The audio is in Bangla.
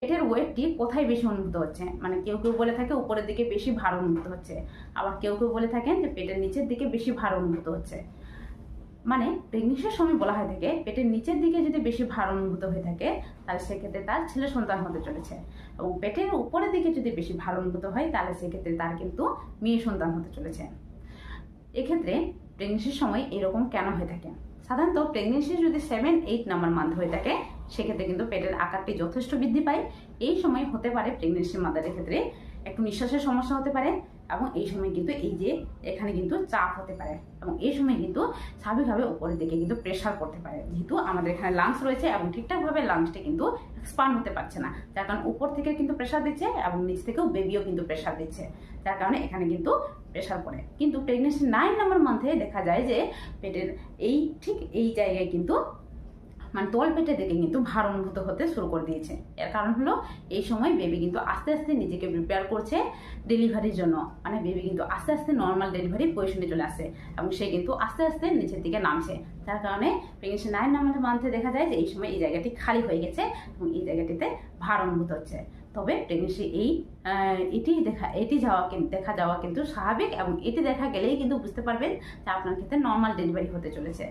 পেটের ওয়েটটি কোথায় বেশি অনুভূত হচ্ছে, মানে কেউ কেউ বলে থাকে উপরের দিকে বেশি ভার অনুভূত হচ্ছে, আবার কেউ কেউ বলে থাকেন যে পেটের নিচের দিকে বেশি ভার অনুভূত হচ্ছে। মানে প্রেগনেন্সির সময় বলা হয় থাকে পেটের নিচের দিকে যদি বেশি ভার অনুভূত হয়ে থাকে তাহলে সেক্ষেত্রে তার ছেলে সন্তান হতে চলেছে, এবং পেটের উপরের দিকে যদি বেশি ভার অনুভূত হয় তাহলে সেক্ষেত্রে তার কিন্তু মেয়ে সন্তান হতে চলেছে। এক্ষেত্রে প্রেগনেন্সির সময় এরকম কেন হয়ে থাকে? সাধারণত প্রেগনেন্সি যদি 7-8 নাম্বার মান্থ হয়ে থাকে সেক্ষেত্রে কিন্তু পেটের আকারটি যথেষ্ট বৃদ্ধি পায়। এই সময় হতে পারে প্রেগনেন্সি মাদারের ক্ষেত্রে একটু নিঃশ্বাসের সমস্যা হতে পারে, এবং এই সময় কিন্তু এই যে এখানে কিন্তু চাপ হতে পারে, এবং এই সময় কিন্তু স্বাভাবিকভাবে উপরের দিকে কিন্তু প্রেশার পড়তে পারে, যেহেতু আমাদের এখানে লাংস রয়েছে এবং ঠিকঠাকভাবে লাংসটা কিন্তু এক্সপান্ড হতে পারছে না, যার কারণে উপর থেকে কিন্তু প্রেশার দিচ্ছে এবং নিচ থেকেও বেবিও কিন্তু প্রেশার দিচ্ছে, যার কারণে এখানে কিন্তু প্রেশার পড়ে। কিন্তু প্রেগনেন্সি 9 নাম্বার মান্থে দেখা যায় যে পেটের ঠিক এই জায়গায় কিন্তু মানে তল পেটের দিকে কিন্তু ভার অনুভূত হতে শুরু করে দিয়েছে। এর কারণ হলো এই সময় বেবি কিন্তু আস্তে আস্তে নিজেকে প্রিপেয়ার করছে ডেলিভারির জন্য, মানে বেবি কিন্তু আস্তে আস্তে নর্মাল ডেলিভারি পজিশনে চলে আসে এবং সে কিন্তু আস্তে আস্তে নিচের দিকে নামছে, যার কারণে প্রেগনেন্সি 9 নাম্বার মান্থে দেখা যায় যে এই সময় এই জায়গাটি খালি হয়ে গেছে এবং এই জায়গাটিতে ভার অনুভূত হচ্ছে। তবে প্রেগনেন্সি এটি দেখা যাওয়া কিন্তু স্বাভাবিক, এবং এটি দেখা গেলেই কিন্তু বুঝতে পারবেন যে আপনার ক্ষেত্রে নর্মাল ডেলিভারি হতে চলেছে।